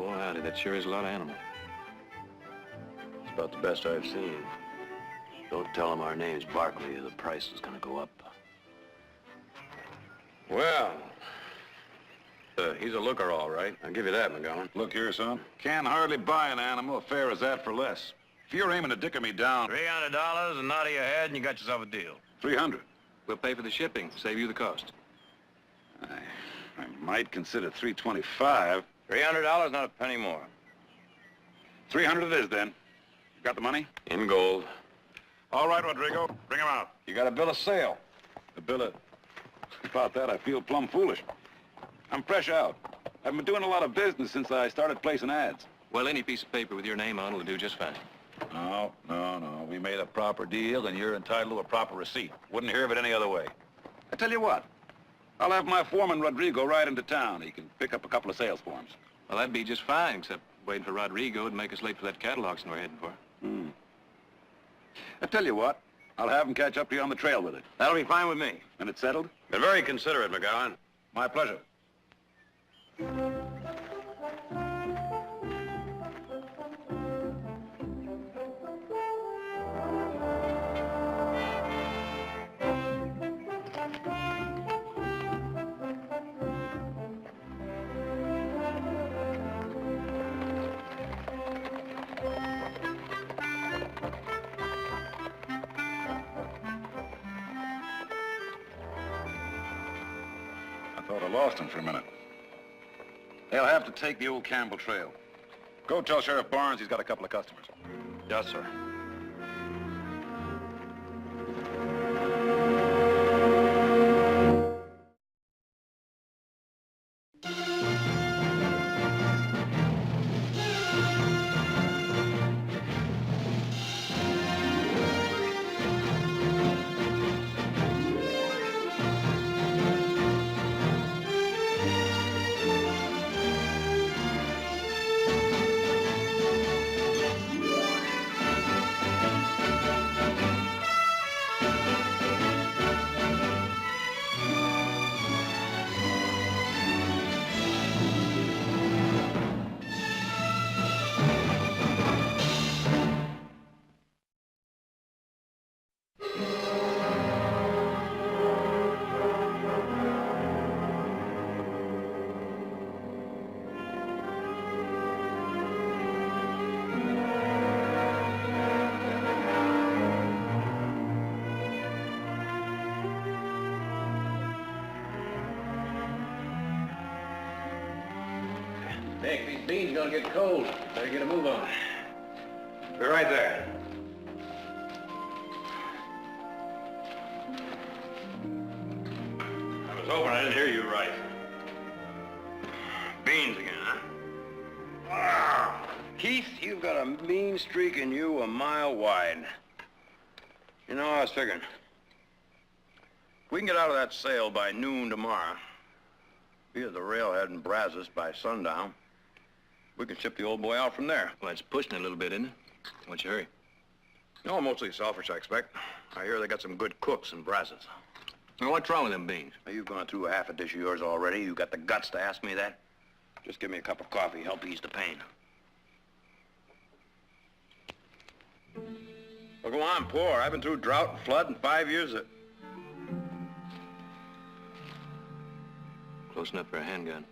Boy, howdy, that sure is a lot of animal. It's about the best I've seen. Don't tell him our name's Barkley or the price is gonna go up. Well, he's a looker, all right. I'll give you that, McGowan. Look here, son. Can't hardly buy an animal as fair as that for less. If you're aiming to dicker me down... $300 and nod of your head and you got yourself a deal. 300. We'll pay for the shipping, save you the cost. I might consider 325. $300, not a penny more. 300 it is, then. You got the money? In gold. All right, Rodrigo. Bring him out. You got a bill of sale. A bill of... About that, I feel plumb foolish. I'm fresh out. I've been doing a lot of business since I started placing ads. Well, any piece of paper with your name on it will do just fine. No. We made a proper deal, and you're entitled to a proper receipt. Wouldn't hear of it any other way. I tell you what. I'll have my foreman, Rodrigo, ride into town. He can pick up a couple of sales forms. Well, that'd be just fine, except waiting for Rodrigo would make us late for that cattle auction we're heading for. I tell you what. I'll have him catch up to you on the trail with it. That'll be fine with me. And it's settled? Been very considerate, McGowan. My pleasure. I thought I lost him for a minute. They'll have to take the old Campbell Trail. Go tell Sheriff Barnes he's got a couple of customers. Yes, sir. Nick, these beans are gonna get cold. Better get a move on. Be right there. I was hoping I didn't hear you right. Beans again, huh? Ah, Keith, you've got a mean streak in you a mile wide. You know, I was figuring, if we can get out of that sale by noon tomorrow, be at the railhead in Brazos by sundown, we can ship the old boy out from there. Well, it's pushing it a little bit, isn't it? What's your hurry? No, mostly selfish, I expect. I hear they got some good cooks in Brazos. Well, what's wrong with them beans? Now, you've gone through a half a dish of yours already. You got the guts to ask me that? Just give me a cup of coffee, help ease the pain. Well, go on, pour. I've been through drought and flood in 5 years. Close enough for a handgun.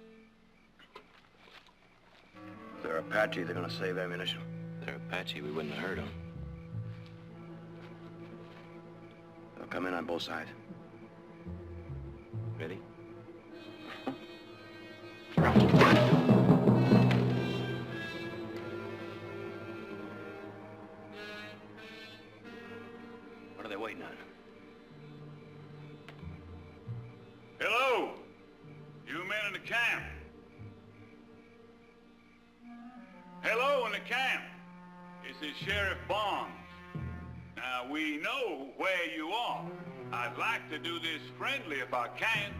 If they're Apache, they're gonna save ammunition. If they're Apache, we wouldn't have hurt them. They'll come in on both sides. Ready? What are they waiting on? Hello! You men in the camp. Hello in the camp. This is Sheriff Barnes. Now, we know where you are. I'd like to do this friendly if I can.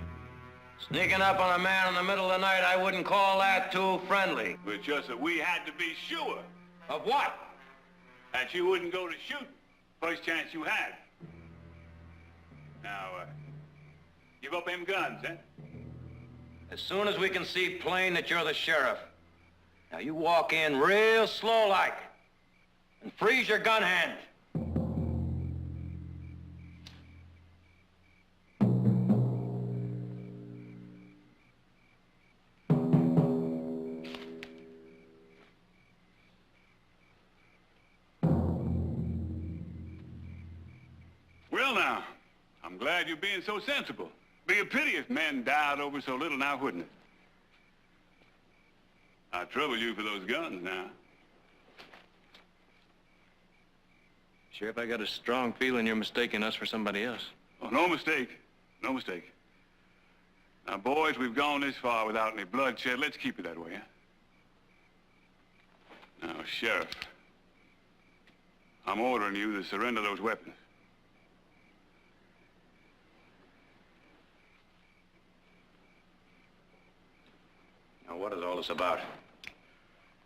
Sneaking up on a man in the middle of the night, I wouldn't call that too friendly. But just that we had to be sure Of what? that you wouldn't go to shoot first chance you had. Now, give up them guns, eh? As soon as we can see plain that you're the sheriff. Now you walk in real slow like and freeze your gun hand. Well, now, I'm glad you're being so sensible. Be a pity if men died over so little now, wouldn't it? I trouble you for those guns now. Sheriff, I got a strong feeling you're mistaking us for somebody else. Oh, no mistake. No mistake. Now, boys, we've gone this far without any bloodshed. Let's keep it that way, huh? Now, Sheriff, I'm ordering you to surrender those weapons. Now, what is all this about?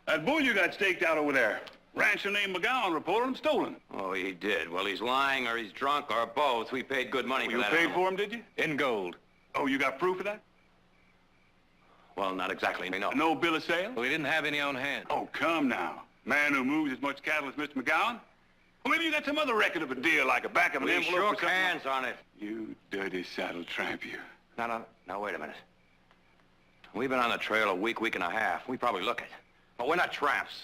That bull you got staked out over there. Rancher named McGowan reported him stolen. Oh, he did. Well, he's lying or he's drunk or both. We paid good money for that. You paid for him, did you? In gold. Oh, you got proof of that? Well, not exactly, no. No bill of sale? We didn't have any on hand. Oh, come now. Man who moves as much cattle as Mr. McGowan? Well, maybe you got some other record of a deal, like a back of an We envelope or shook something. hands on it. You dirty saddle tramp, you. Now, wait a minute. We've been on the trail a week and a half. We probably look it. But we're not tramps.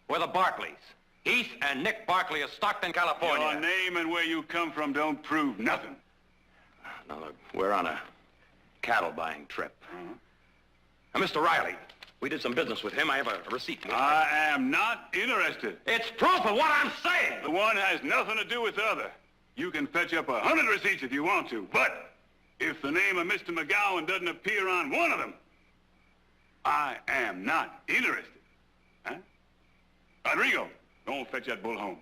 We're the Barkleys. Heath and Nick Barkley of Stockton, California. Your name and where you come from don't prove nothing. Now, look, we're on a cattle buying trip. Now, Mr. Riley, we did some business with him. I have a receipt. I am not interested. It's proof of what I'm saying. The one has nothing to do with the other. You can fetch up 100 receipts if you want to, but if the name of Mr. McGowan doesn't appear on one of them, I am not interested. Huh? Rodrigo, don't fetch that bull home.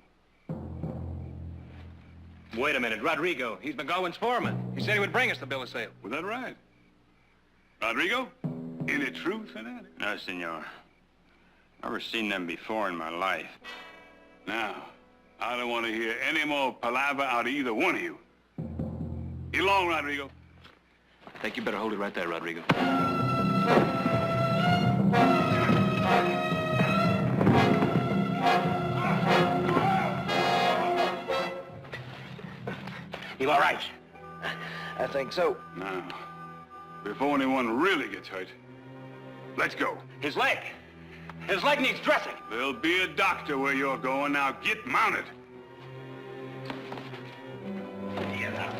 Wait a minute, Rodrigo. He's McGowan's foreman. He said he would bring us the bill of sale. Was that right? Rodrigo, any truth in that? No, senor. Never seen them before in my life. Now, I don't want to hear any more palaver out of either one of you. Get along, Rodrigo. I think you better hold it right there, Rodrigo. You all right? I think so. Now, before anyone really gets hurt, let's go. His leg. His leg needs dressing. There'll be a doctor where you're going. Now get mounted. Get up.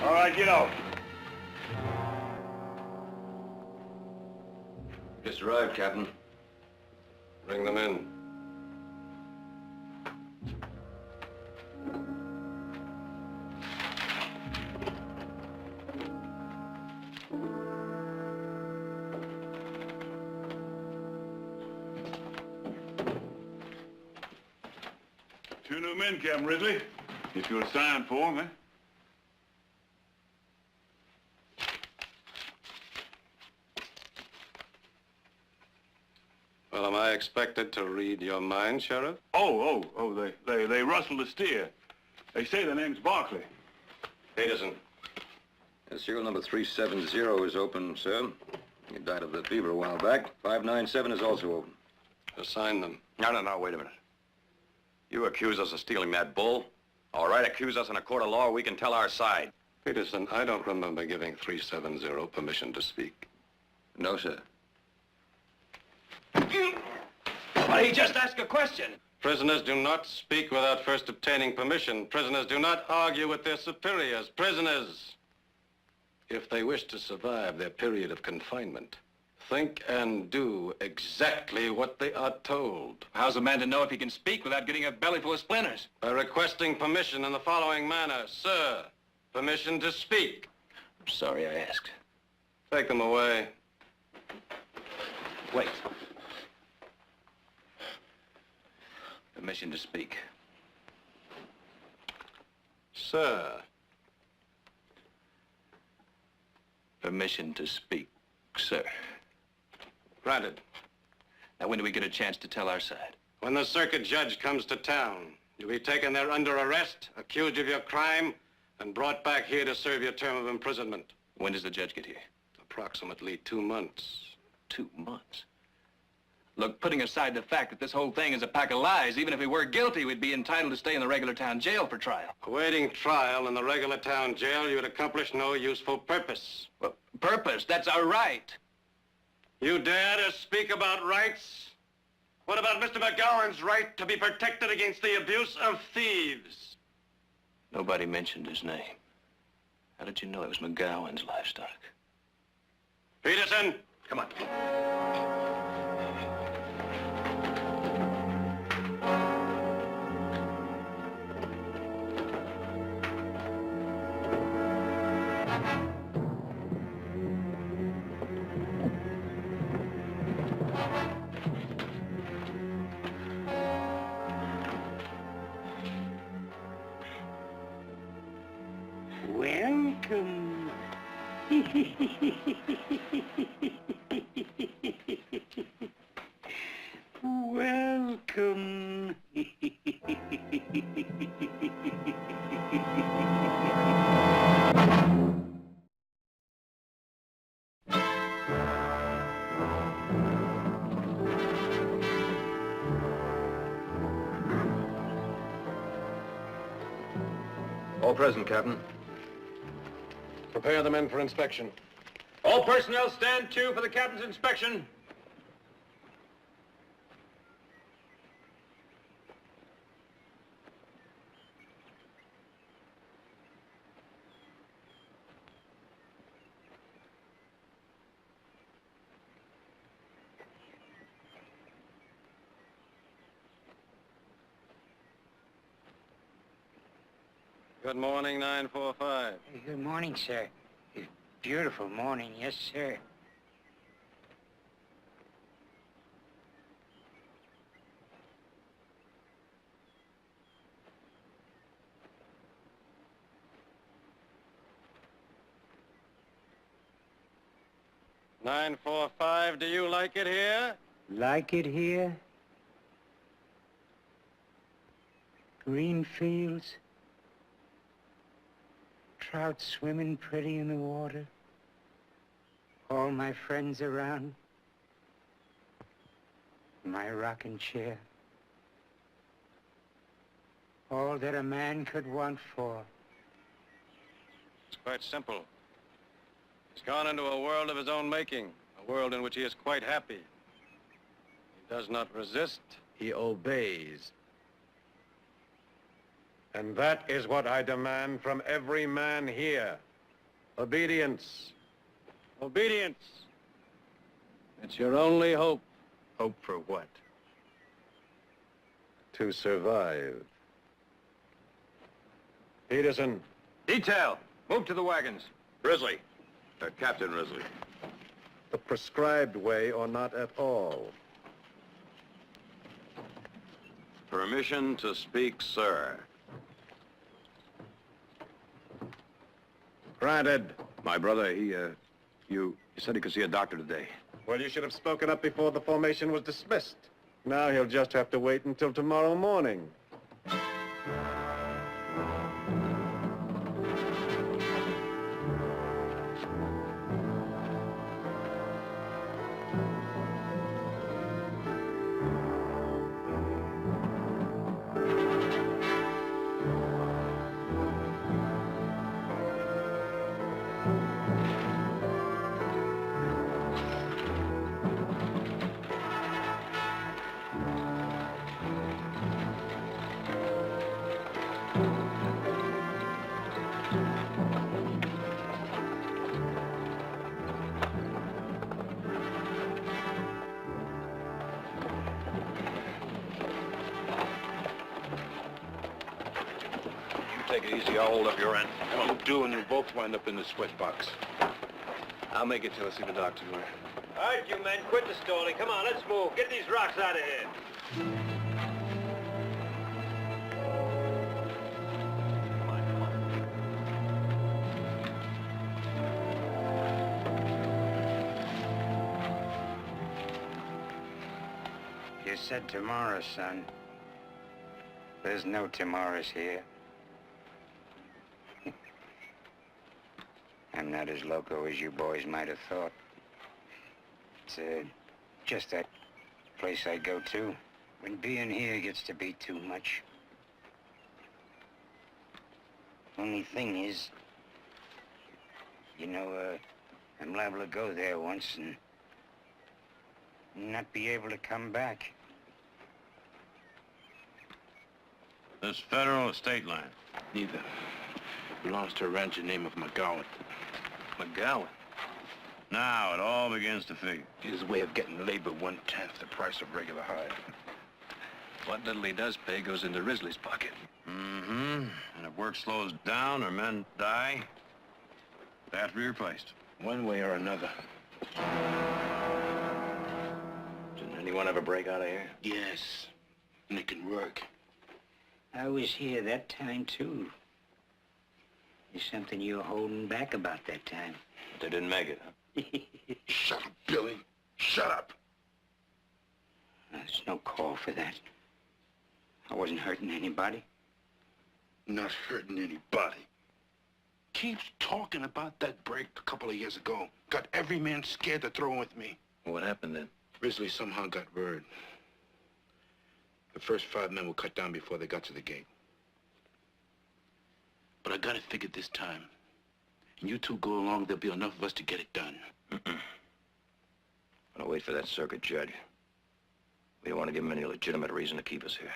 All right, get out. Just arrived, Captain. Bring them in. Two new men, Captain Ridley. If you'll sign for them, eh? Well, am I expected to read your mind, Sheriff? They rustled a steer. They say the name's Barkley. Peterson. Serial number 370 is open, sir. He died of the fever a while back. 597 is also open. Assign them. No, wait a minute. You accuse us of stealing that bull? All right, accuse us in a court of law, we can tell our side. Peterson, I don't remember giving 370 permission to speak. No, sir. But he just asked a question. Prisoners do not speak without first obtaining permission. Prisoners do not argue with their superiors. Prisoners, if they wish to survive their period of confinement, think and do exactly what they are told. How's a man to know if he can speak without getting a belly full of splinters? By requesting permission in the following manner. Sir, permission to speak. I'm sorry I asked. Take them away. Wait. Permission to speak. Sir, Permission to speak, sir. Granted. Now, when do we get a chance to tell our side? When the circuit judge comes to town, you'll be taken there under arrest, accused of your crime, and brought back here to serve your term of imprisonment. When does the judge get here? Approximately 2 months. 2 months. Look, putting aside the fact that this whole thing is a pack of lies, even if we were guilty, we'd be entitled to stay in the regular town jail for trial. Awaiting trial in the regular town jail, you'd accomplish no useful purpose. Well, purpose, that's our right. You dare to speak about rights? What about Mr. McGowan's right to be protected against the abuse of thieves? Nobody mentioned his name. How did you know it was McGowan's livestock? Peterson! Come on. Welcome. Welcome. All present, Captain. Prepare the men for inspection. All personnel stand to for the captain's inspection. Good morning, 945. Good morning, sir. Beautiful morning, yes, sir. Nine, 4-5, do you like it here? Like it here? Green fields. Trout swimming pretty in the water. All my friends around. My rocking chair. All that a man could want for. It's quite simple. He's gone into a world of his own making, a world in which he is quite happy. He does not resist, he obeys. And that is what I demand from every man here. Obedience. Obedience. It's your only hope. Hope for what? To survive. Peterson. Detail, move to the wagons. Risley. Captain Risley. The prescribed way or not at all. Permission to speak, sir. Granted. My brother, you said he could see a doctor today. Well, you should have spoken up before the formation was dismissed. Now he'll just have to wait until tomorrow morning. Take it easy, I'll hold up your end. What you do and you'll both wind up in the sweat box. I'll make it till I see the doctor. All right, you men, quit the stalling. Come on, let's move. Get these rocks out of here. said tomorrow, son. There's no tomorrows here. I'm not as loco as you boys might have thought. It's just that place I go to when being here gets to be too much. Only thing is, I'm liable to go there once and not be able to come back. This federal or state land? Neither. Belongs to a rancher named of McGowan. McGowan. Now it all begins to figure. His way of getting labor 1/10 the price of regular hire. What little he does pay goes into Risley's pocket. Mm-hmm. And if work slows down or men die, they have to be replaced. One way or another. Didn't anyone ever break out of here? Yes. And it can work. I was here that time, too. There's something you were holding back about that time. They didn't make it, huh? Shut up, Billy. Shut up. There's no call for that. I wasn't hurting anybody. Not hurting anybody. Keeps talking about that break a couple of years ago. Got every man scared to throw in with me. What happened then? Risley somehow got word. The first 5 men were cut down before they got to the gate. But I got it figured this time. And you two go along, there'll be enough of us to get it done. I'm gonna wait for that circuit judge. We don't want to give him any legitimate reason to keep us here.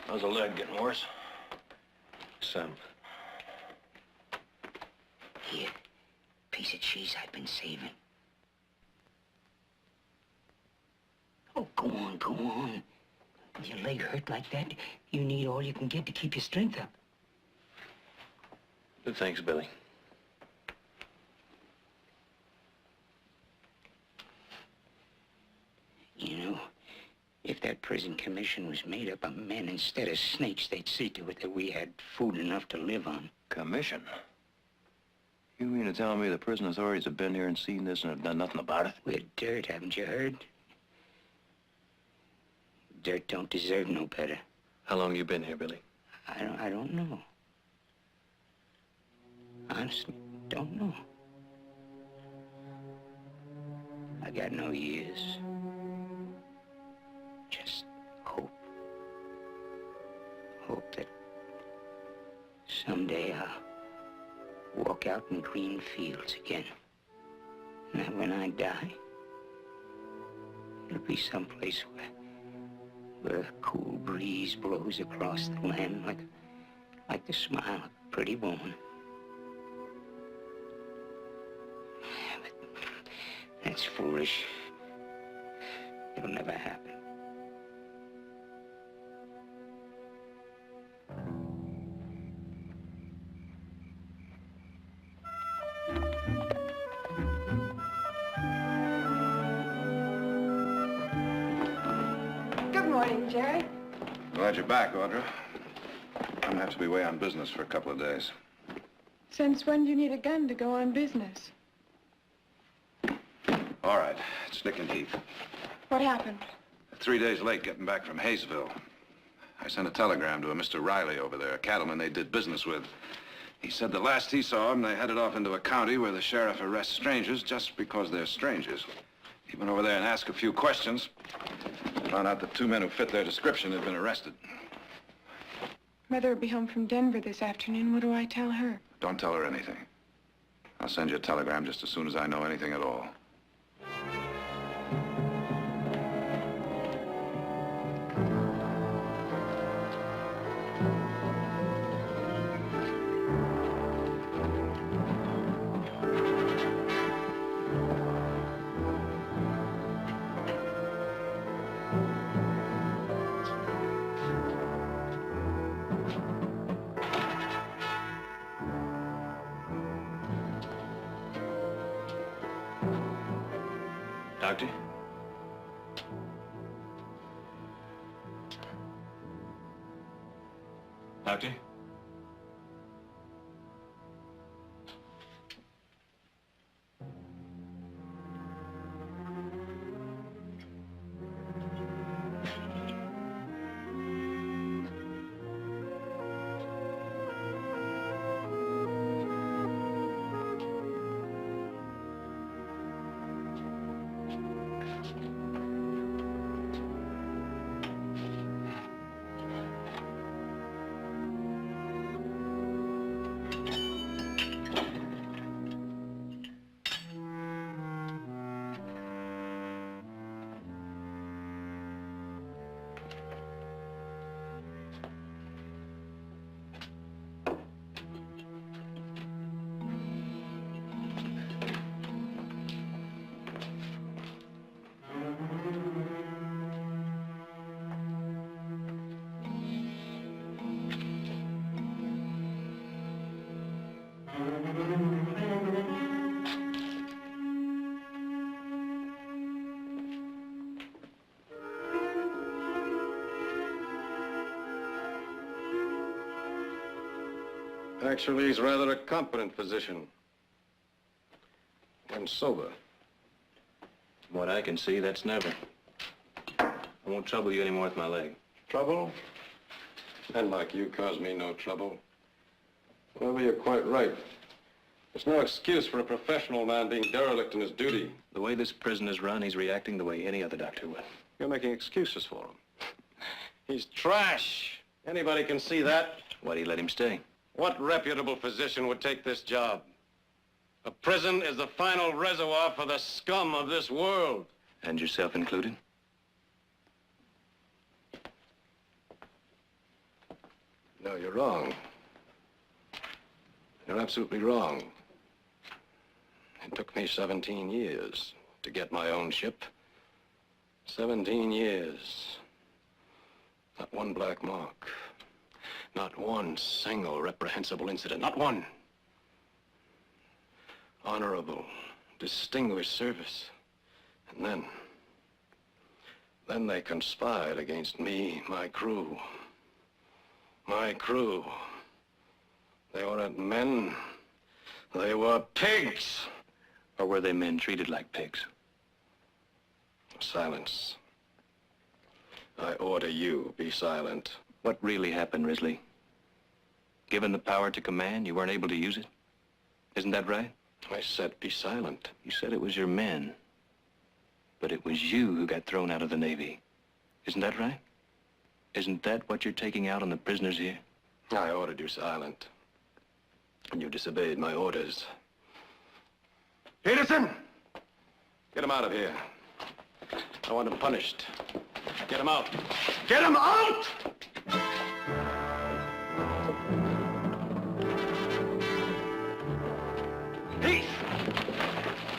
How's the leg getting worse? Some. Here, piece of cheese I've been saving. Oh, go on, go on. With your leg hurt like that, you need all you can get to keep your strength up. Thanks, Billy. You know, if that prison commission was made up of men instead of snakes, they'd see to it that we had food enough to live on. Commission? You mean to tell me the prison authorities have been here and seen this and have done nothing about it? We're dirt, haven't you heard? Dirt don't deserve no better. How long you been here, Billy? I don't know. Honestly, don't know. I got no years. Just hope. Hope that someday I'll walk out in green fields again. And that when I die, it'll be someplace where a cool breeze blows across the land like the smile of a pretty woman. But that's foolish. It'll never happen. Good morning, Jerry. Glad you're back, Audra. I'm gonna have to be away on business for a couple of days. Since when do you need a gun to go on business? All right, it's Nick and Heath. What happened? 3 days late getting back from Hayesville. I sent a telegram to a Mr. Riley over there, a cattleman they did business with. He said the last he saw him, they headed off into a county where the sheriff arrests strangers just because they're strangers. He went over there and asked a few questions. Found out that 2 men who fit their description had been arrested. Mother will be home from Denver this afternoon. What do I tell her? Don't tell her anything. I'll send you a telegram just as soon as I know anything at all. Doctor? Doctor? Actually, he's rather a competent physician. When sober. From what I can see, that's never. I won't trouble you anymore with my leg. Trouble? Men like you cause me no trouble. Well, you're quite right. There's no excuse for a professional man being derelict in his duty. The way this prison is run, he's reacting the way any other doctor would. You're making excuses for him. He's trash. Anybody can see that. Why'd he let him stay? What reputable physician would take this job? A prison is the final reservoir for the scum of this world. And yourself included? No, you're wrong. You're absolutely wrong. It took me 17 years to get my own ship. 17 years. Not one black mark. Not one single reprehensible incident. Not one. Honorable, distinguished service. And then they conspired against me, my crew. My crew. They weren't men. They were pigs. Or were they men treated like pigs? Silence. I order you, be silent. What really happened, Risley? Given the power to command, you weren't able to use it? Isn't that right? I said be silent. You said it was your men. But it was you who got thrown out of the Navy. Isn't that right? Isn't that what you're taking out on the prisoners here? I ordered you silent. And you disobeyed my orders. Peterson! Get him out of here. I want him punished. Get him out. Get him out! Peace!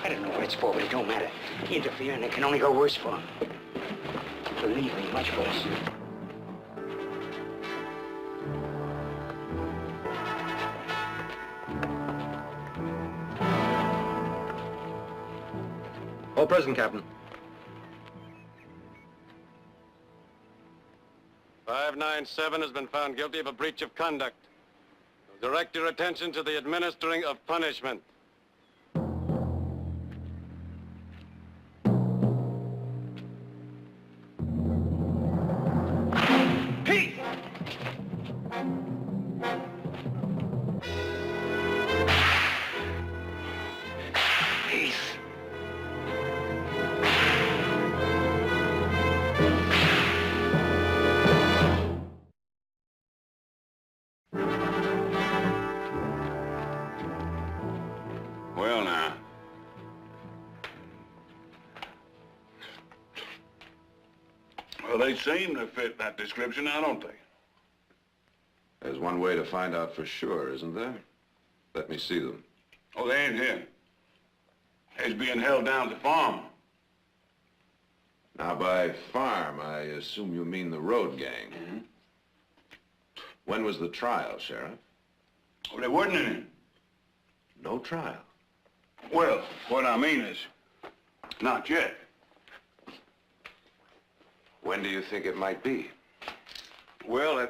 I don't know what it's for, but it don't matter. You interfere and it can only go worse for him. Believe me, much worse. All present, Captain. 597 has been found guilty of a breach of conduct. Direct your attention to the administering of punishment. Peace! Peace. Well, now. Well, they seem to fit that description now, don't they? There's one way to find out for sure, isn't there? Let me see them. Oh, they ain't here. They's being held down at the farm. Now, by farm, I assume you mean the road gang. Mm-hmm. When was the trial, Sheriff? Oh, there wasn't any. No trial. Well, what I mean is, not yet. When do you think it might be? Well,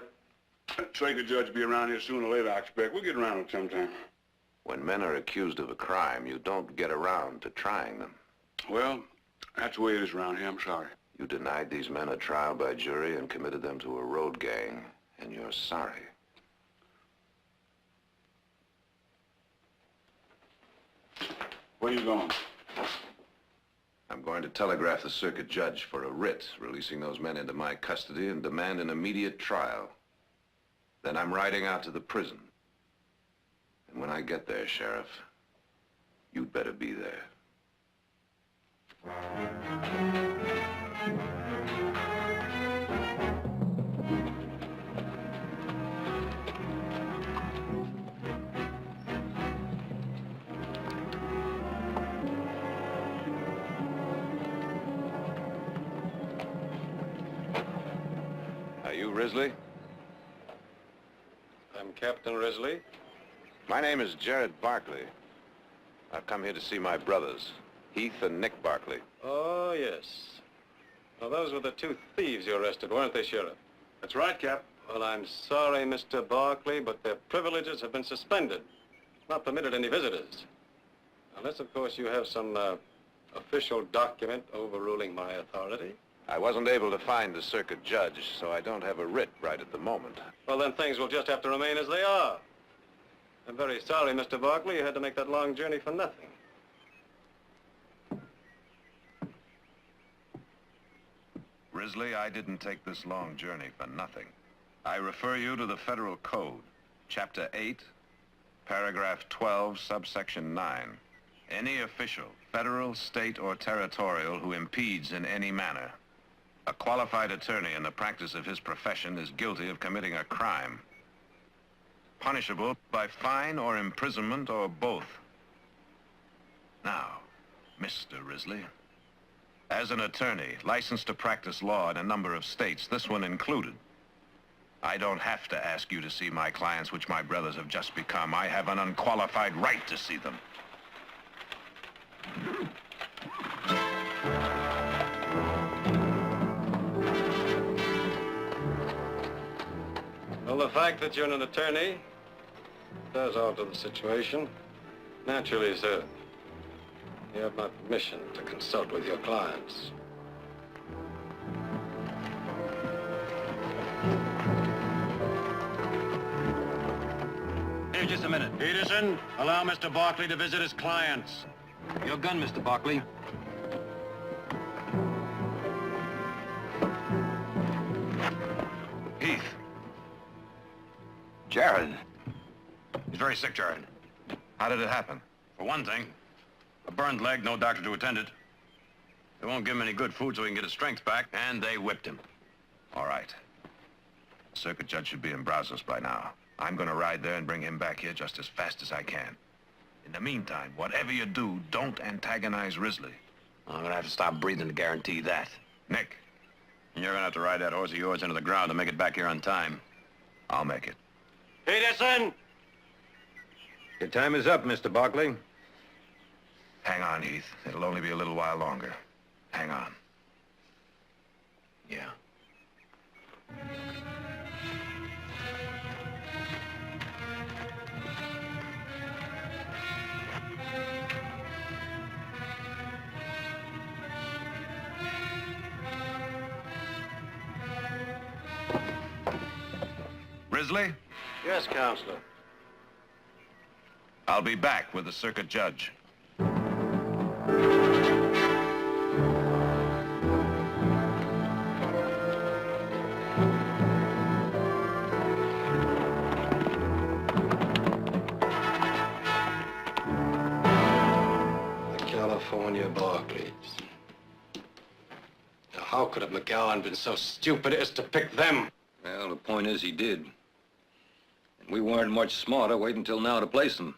Circuit judge will be around here sooner or later, I expect. We'll get around it sometime. When men are accused of a crime, you don't get around to trying them. Well, that's the way it is around here. I'm sorry. You denied these men a trial by jury and committed them to a road gang, and you're sorry. Where you going? I'm going to telegraph the circuit judge for a writ, releasing those men into my custody and demand an immediate trial. Then I'm riding out to the prison. And when I get there, Sheriff, you'd better be there. Are you Risley? I'm Captain Risley. My name is Jared Barkley. I've come here to see my brothers, Heath and Nick Barkley. Oh, yes. Well, those were the two thieves you arrested, weren't they, Sheriff? That's right, Cap. Well, I'm sorry, Mr. Barkley, but their privileges have been suspended. Not permitted any visitors. Unless, of course, you have some official document overruling my authority. I wasn't able to find the circuit judge, so I don't have a writ right at the moment. Well, then things will just have to remain as they are. I'm very sorry, Mr. Barkley, you had to make that long journey for nothing. Risley, I didn't take this long journey for nothing. I refer you to the Federal Code, Chapter 8, Paragraph 12, Subsection 9. Any official, federal, state, or territorial who impedes in any manner a qualified attorney in the practice of his profession is guilty of committing a crime, punishable by fine or imprisonment or both. Now, Mr. Risley, as an attorney licensed to practice law in a number of states, this one included, I don't have to ask you to see my clients, which my brothers have just become. I have an unqualified right to see them. Well, the fact that you're an attorney does alter the situation. Naturally, sir. You have my permission to consult with your clients. Here, just a minute. Peterson, allow Mr. Barkley to visit his clients. Your gun, Mr. Barkley. Heath. Jared. He's very sick, Jared. How did it happen? For one thing, a burned leg, no doctor to attend it. They won't give him any good food so he can get his strength back, and they whipped him. All right. The circuit judge should be in Brazos by now. I'm gonna ride there and bring him back here just as fast as I can. In the meantime, whatever you do, don't antagonize Risley. I'm gonna have to stop breathing to guarantee that. Nick, And you're gonna have to ride that horse of yours into the ground to make it back here on time. I'll make it. Peterson! Your time is up, Mr. Barkley. Hang on, Heath. It'll only be a little while longer. Hang on. Yeah. Risley, Yes, Counselor. I'll be back with the circuit judge. The California Barclays. Now, how could have McGowan been so stupid as to pick them? Well, the point is he did. And we weren't much smarter waiting until now to place them.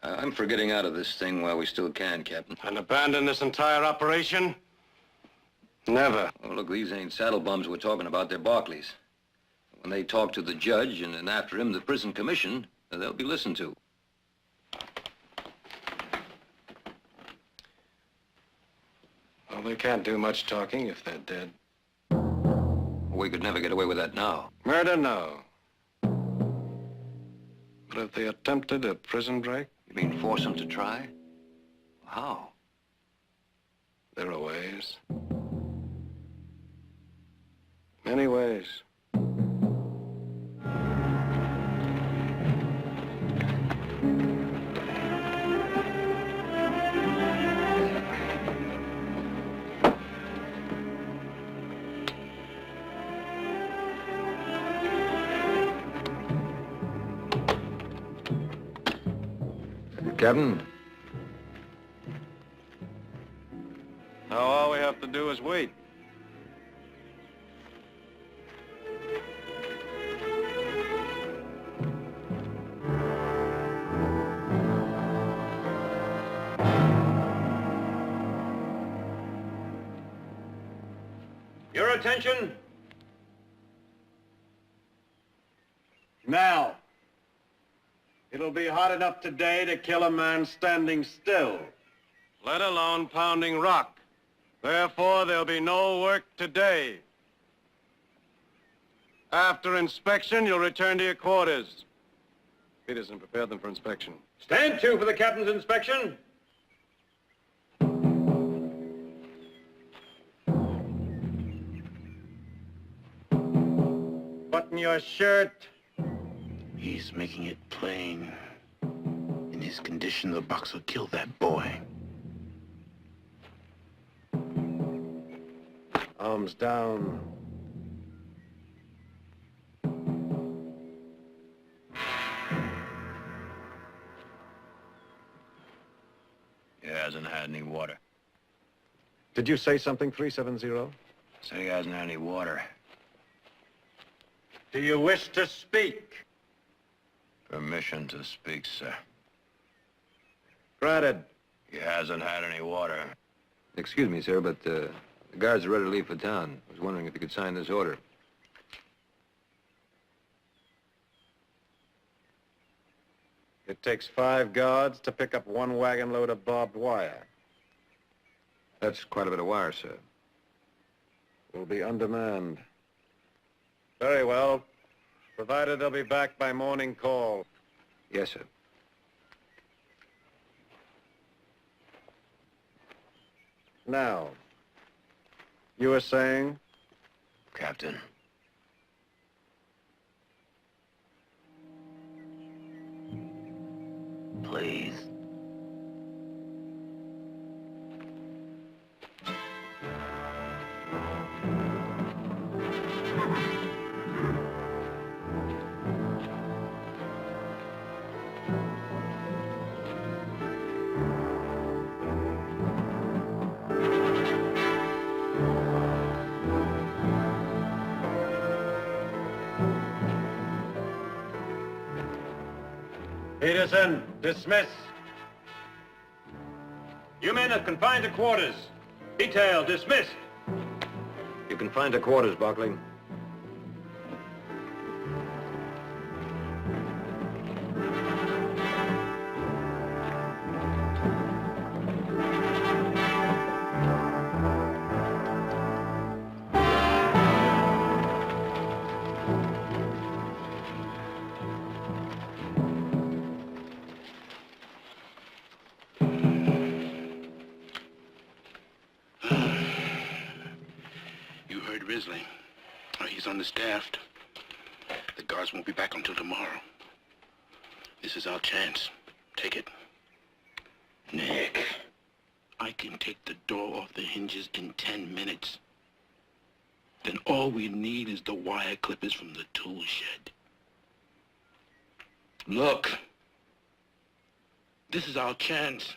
I'm for getting out of this thing while we still can, Captain. And abandon this entire operation? Never. Oh, look, these ain't saddle bums we're talking about. They're Barclays. When they talk to the judge and then after him the prison commission, they'll be listened to. Well, they can't do much talking if they're dead. We could never get away with that now. Murder, no. But if they attempted a prison break, You mean force them to try? How? there are ways. Many ways. Captain? Now all we have to do is wait. Your attention. Now. It'll be hot enough today to kill a man standing still. Let alone pounding rock. Therefore, there'll be no work today. After inspection, you'll return to your quarters. Peterson, prepare them for inspection. Stand to for the captain's inspection. Button your shirt. He's making it plain. In his condition, the boxer killed that boy. Arms down. He hasn't had any water. Did you say something, 370? Said he hasn't had any water. Do you wish to speak? Permission to speak, sir. Granted. He hasn't had any water. Excuse me, sir, but the guards are ready to leave for town. I was wondering if you could sign this order. It takes 5 guards to pick up 1 wagon load of barbed wire. That's quite a bit of wire, sir. We'll be undermanned. Very well. Provided they'll be back by morning call. Yes, sir. Now, you were saying? Captain. Please. Peterson, dismiss. You men are confined to quarters. Detail, dismissed. You can find the quarters, Barkley. Risley. He's understaffed. The guards won't be back until tomorrow. This is our chance. Take it. Nick, I can take the door off the hinges in 10 minutes. Then all we need is the wire clippers from the tool shed. Look. This is our chance.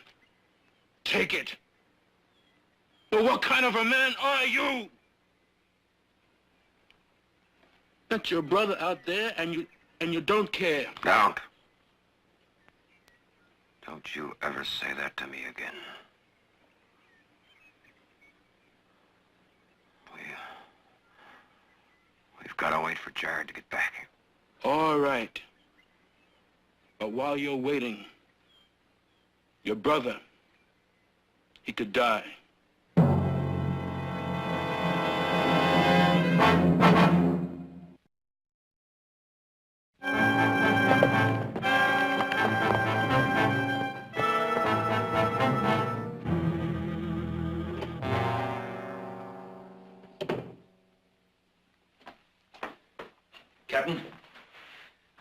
Take it. But what kind of a man are you? Got your brother out there and you don't care. Don't you ever say that to me again. We've got to wait for Jared to get back. All right. But while you're waiting, your brother, he could die. Captain,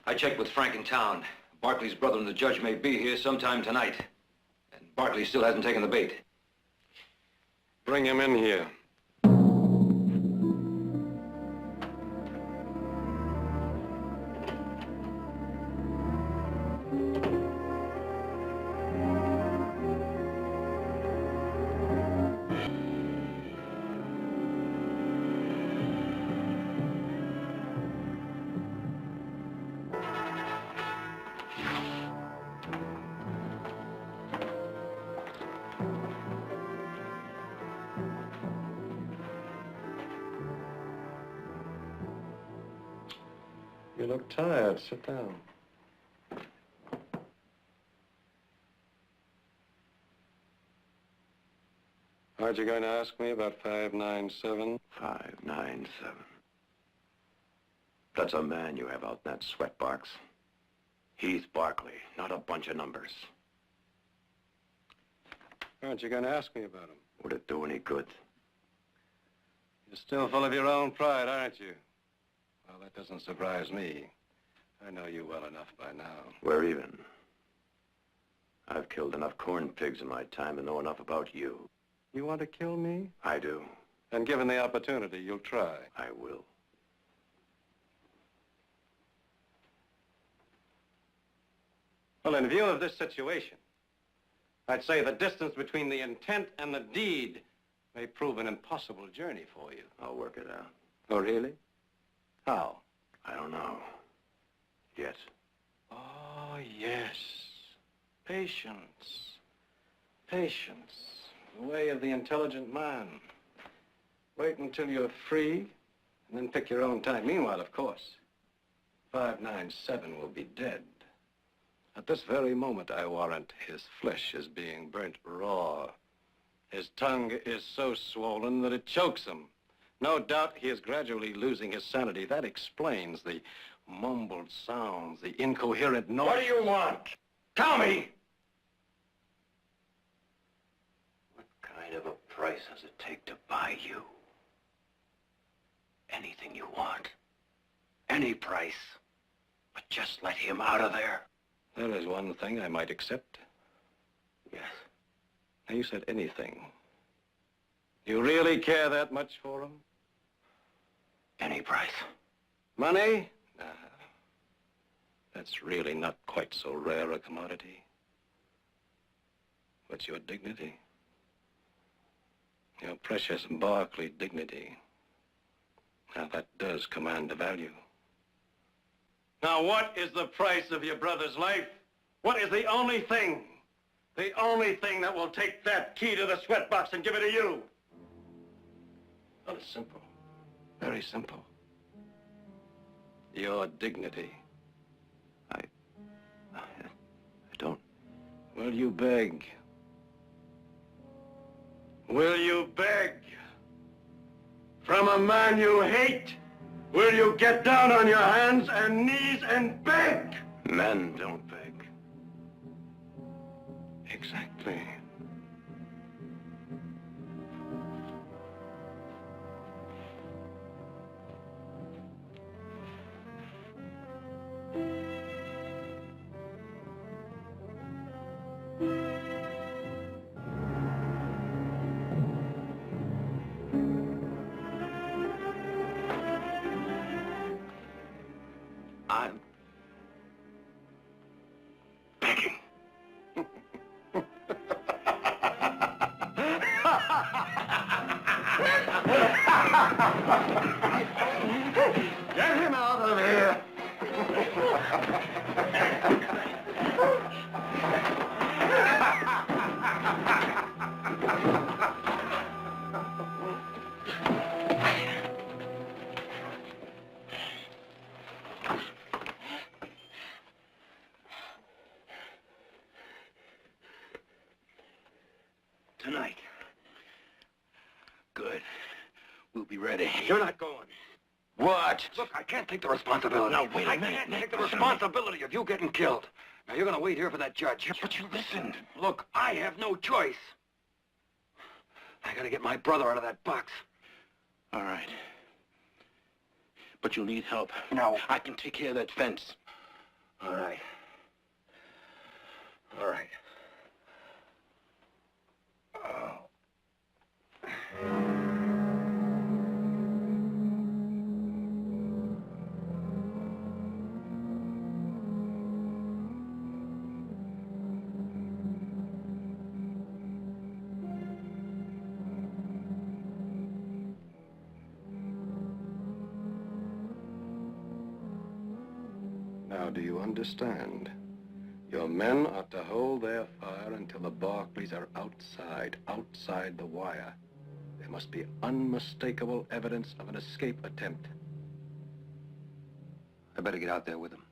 I checked with Frank in town. Barkley's brother and the judge may be here sometime tonight. And Barkley still hasn't taken the bait. Bring him in here. You look tired. Sit down. Aren't you going to ask me about 597? 597. That's a man you have out in that sweatbox. Heath Barkley, not a bunch of numbers. Aren't you going to ask me about him? Would it do any good? You're still full of your own pride, aren't you? Well, that doesn't surprise me. I know you well enough by now. We're even. I've killed enough corn pigs in my time to know enough about you. You want to kill me? I do. And given the opportunity, you'll try. I will. Well, in view of this situation, I'd say the distance between the intent and the deed may prove an impossible journey for you. I'll work it out. Oh, really? How? I don't know. Yet. Oh, yes. Patience. Patience. The way of the intelligent man. Wait until you're free, and then pick your own time. Meanwhile, of course, 597 will be dead. At this very moment, I warrant, his flesh is being burnt raw. His tongue is so swollen that it chokes him. No doubt he is gradually losing his sanity. That explains the mumbled sounds, the incoherent noise. What do you want? Tell me! What kind of a price does it take to buy you? Anything you want. Any price. But just let him out of there. There is one thing I might accept. Yes. Now, you said anything. You really care that much for him? Any price. Money? Nah. That's really not quite so rare a commodity. What's your dignity? Your precious Barkley dignity. Now, that does command a value. Now, what is the price of your brother's life? What is the only thing that will take that key to the sweatbox and give it to you? Well, it's simple. Very simple. Your dignity. I don't. Will you beg? Will you beg? From a man you hate? Will you get down on your hands and knees and beg? Men don't beg. Exactly. I'm begging. Get him out of here! Tonight. Good. We'll be ready. You're not going. What? Look, I can't take the responsibility. Now, wait a minute, I can't Nick. take the responsibility of you getting killed. Now, you're going to wait here for that judge. But you listened. Look, I have no choice. I got to get my brother out of that box. All right. But you'll need help. No. I can take care of that fence. All right. All right. Oh. Now, do you understand? Your men are to hold their fire until the Barclays are outside the wire. There must be unmistakable evidence of an escape attempt. I better get out there with him.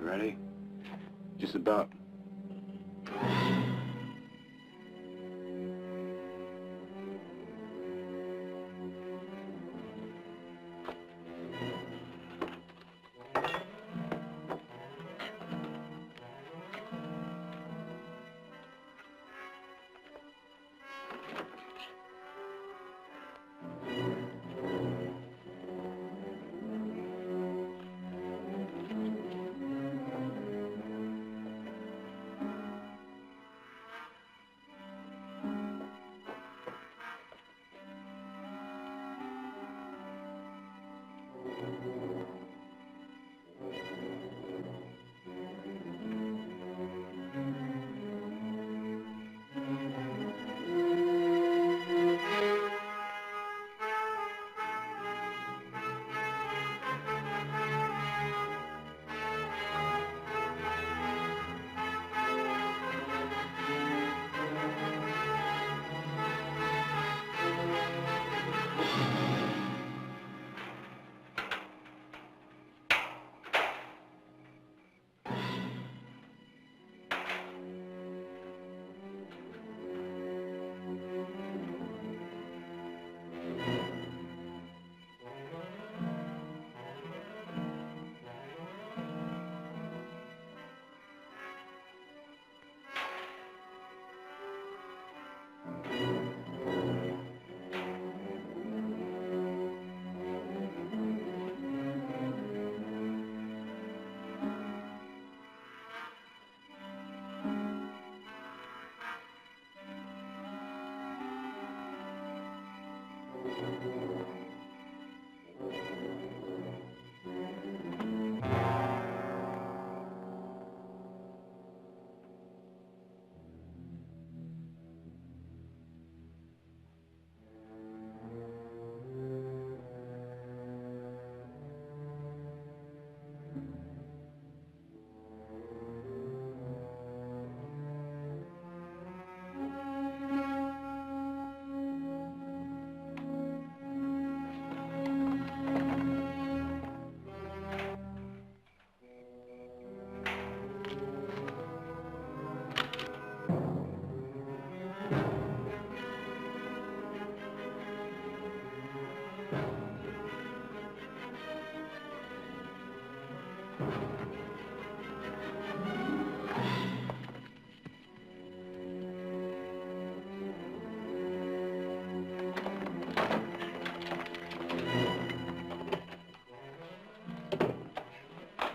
You ready? Just about.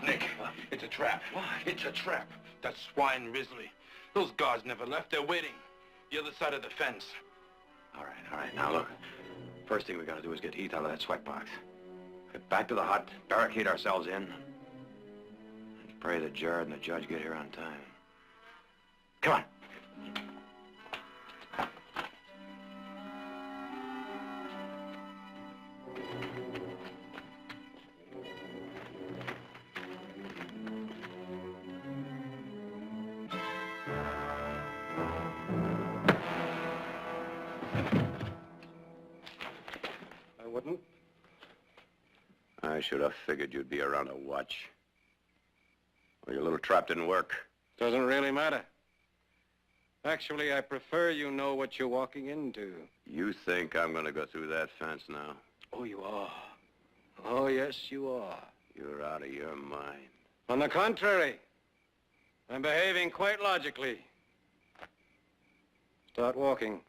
Nick, it's a trap. Why? It's a trap. That swine Risley. Those guards never left. They're waiting. The other side of the fence. All right. Now, look. First thing we gotta do is get Heath out of that sweatbox. Get back to the hut, barricade ourselves in, and pray that Jared and the judge get here on time. Come on. I wouldn't. I should have figured you'd be around to watch. Well, your little trap didn't work. Doesn't really matter. Actually, I prefer you know what you're walking into. You think I'm gonna go through that fence now? Oh, you are. Oh, yes, you are. You're out of your mind. On the contrary, I'm behaving quite logically. Start walking.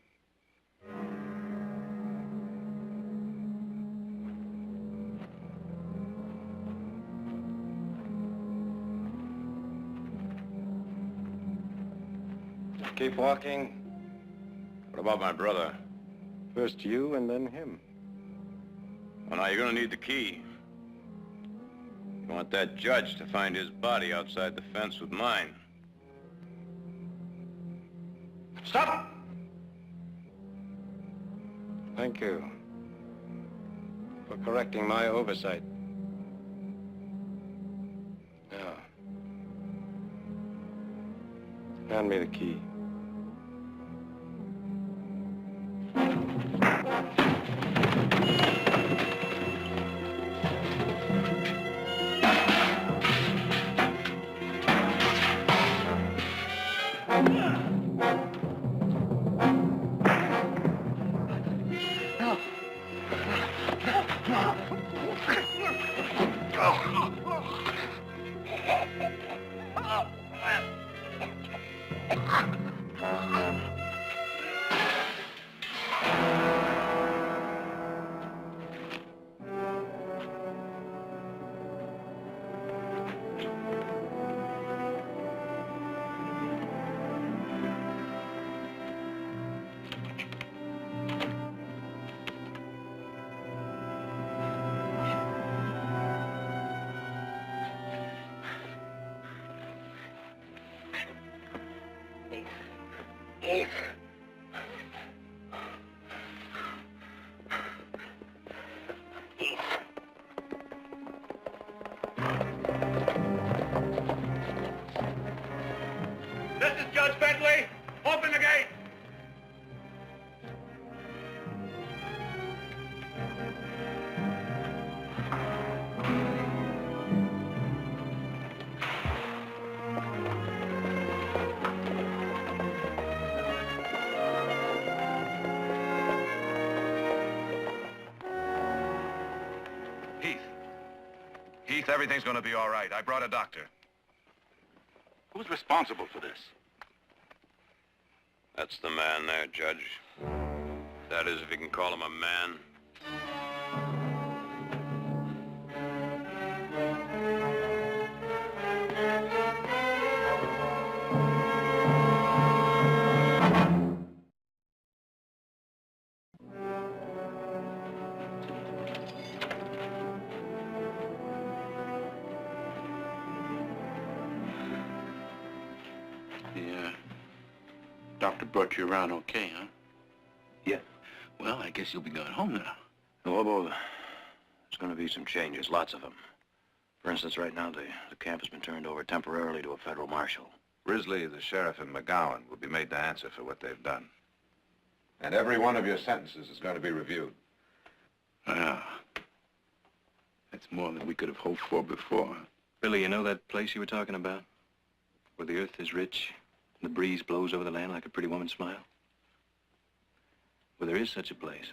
Keep walking. What about my brother? First you and then him. Well, now, you're gonna need the key. You want that judge to find his body outside the fence with mine. Stop! Thank you for correcting my oversight. Now, hand me the key. This is Judge Bentley. Open the gate. Heath. Heath, everything's gonna be all right. I brought a doctor. Who's responsible for this? That's the man there, Judge. That is, if you can call him a man. The doctor brought you around okay, huh? Yeah. Well, I guess you'll be going home now. Lobo, there's going to be some changes, lots of them. For instance, right now, the camp has been turned over temporarily to a federal marshal. Risley, the sheriff, and McGowan will be made to answer for what they've done. And every one of your sentences is going to be reviewed. Wow. That's more than we could have hoped for before. Billy, you know that place you were talking about? Where the earth is rich and the breeze blows over the land like a pretty woman's smile? Well, there is such a place.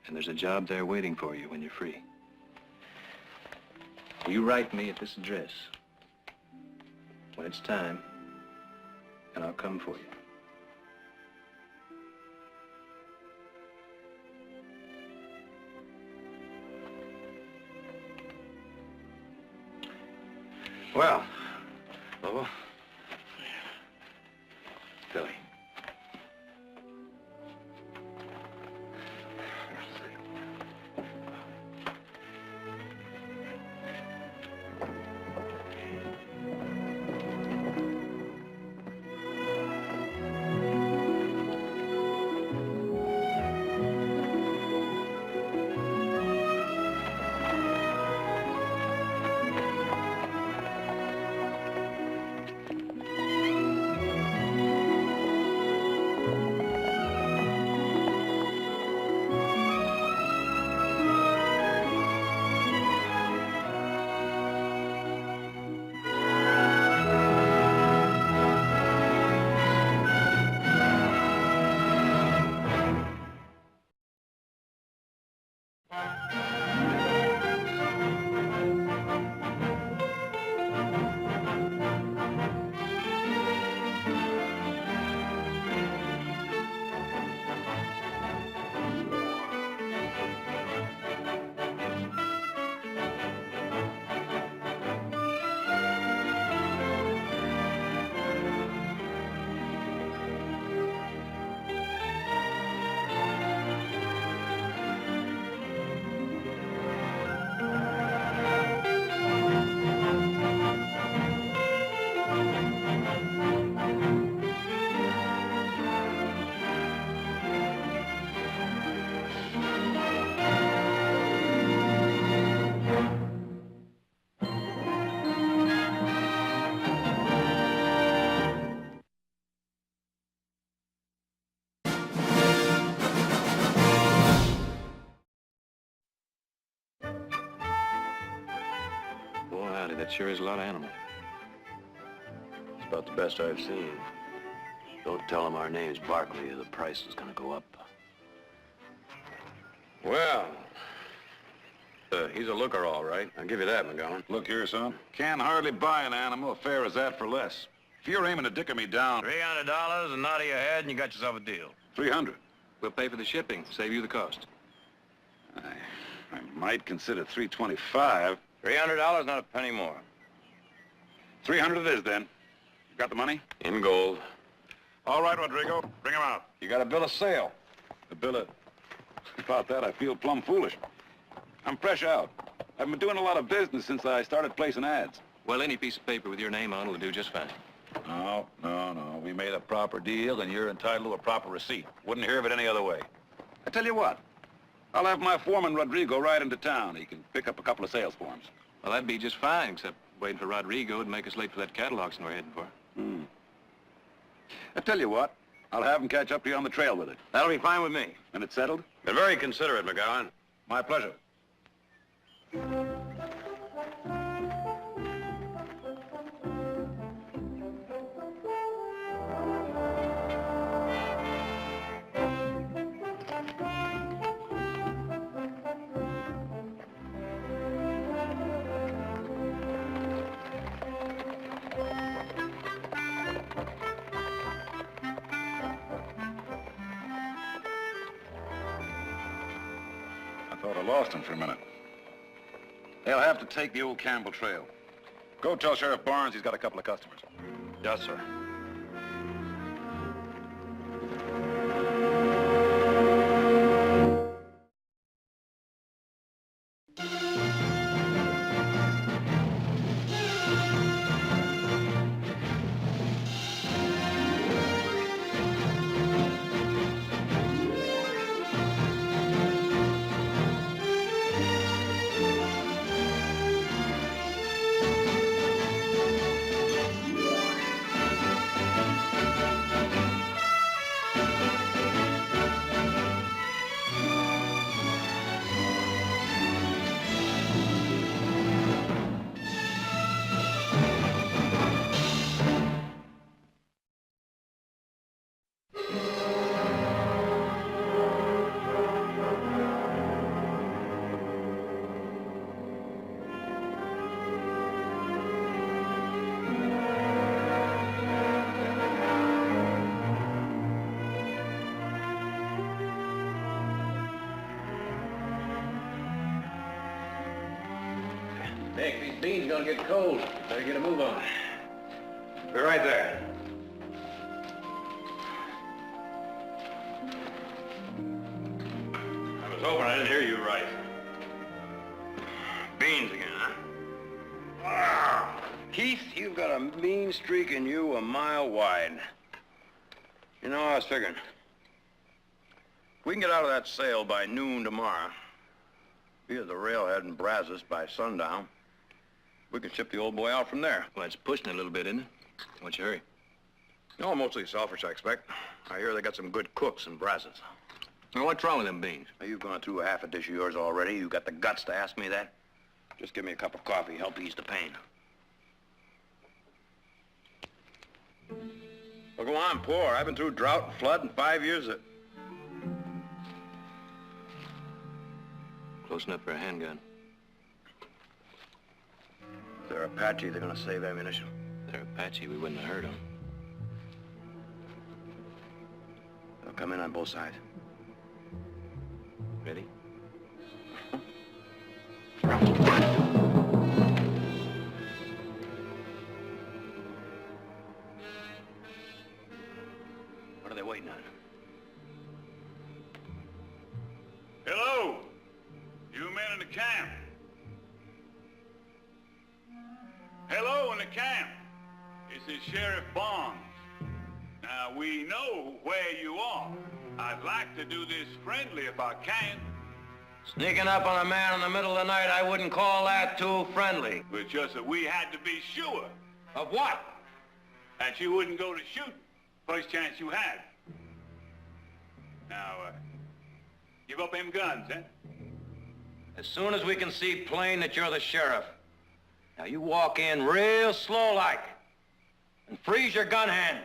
And there's a job there waiting for you when you're free. You write me at this address when it's time, and I'll come for you. Well, Lobo. Billy. Say, that sure is a lot of animal. It's about the best I've seen. Don't tell him our name's Barkley or the price is gonna go up. Well, he's a looker, all right. I'll give you that, McGowan. Look here, son. Can't hardly buy an animal as fair as that for less. If you're aiming to dicker me down... $300 and nod of your head and you got yourself a deal. 300. We'll pay for the shipping, save you the cost. I might consider 325. $300, not a penny more. 300 it is, then. You got the money? In gold. All right, Rodrigo. Bring him out. You got a bill of sale. A bill of... About that, I feel plumb foolish. I'm fresh out. I've been doing a lot of business since I started placing ads. Well, any piece of paper with your name on will do just fine. No. We made a proper deal, and you're entitled to a proper receipt. Wouldn't hear of it any other way. I tell you what. I'll have my foreman, Rodrigo, ride into town. He can pick up a couple of sales forms. Well, that'd be just fine, except waiting for Rodrigo would make us late for that catalog we're heading for. I tell you what. I'll have him catch up to you on the trail with it. That'll be fine with me. And it's settled? Been very considerate, McGowan. My pleasure. I thought I lost him for a minute. They'll have to take the old Campbell Trail. Go tell Sheriff Barnes he's got a couple of customers. Yes, sir. Nick, these beans are gonna get cold. Better get a move on. Be right there. I was hoping I didn't hear you right. Beans again, huh? Ah, Keith, you've got a mean streak in you a mile wide. You know, I was figuring, if we can get out of that sale by noon tomorrow, be at the railhead in Brazos by sundown, we can ship the old boy out from there. Well, it's pushing it a little bit, isn't it? What's your hurry? No, mostly selfish, I expect. I hear they got some good cooks in Brazos. Well, what's wrong with them beans? Are you gone through a half a dish of yours already? You got the guts to ask me that? Just give me a cup of coffee, help ease the pain. Well, go on, pour. I've been through drought and flood in 5 years. Close enough for a handgun. If they're Apache, they're gonna save ammunition. If they're Apache, we wouldn't have hurt them. They'll come in on both sides. Ready? What are they waiting on? Hello? You men in the camp? Hello in the camp. This is Sheriff Barnes. Now, we know where you are. I'd like to do this friendly if I can. Sneaking up on a man in the middle of the night, I wouldn't call that too friendly. But just that we had to be sure Of what? that you wouldn't go to shooting first chance you had. Now, give up them guns, eh? As soon as we can see plain that you're the sheriff. Now you walk in real slow-like and freeze your gun hand.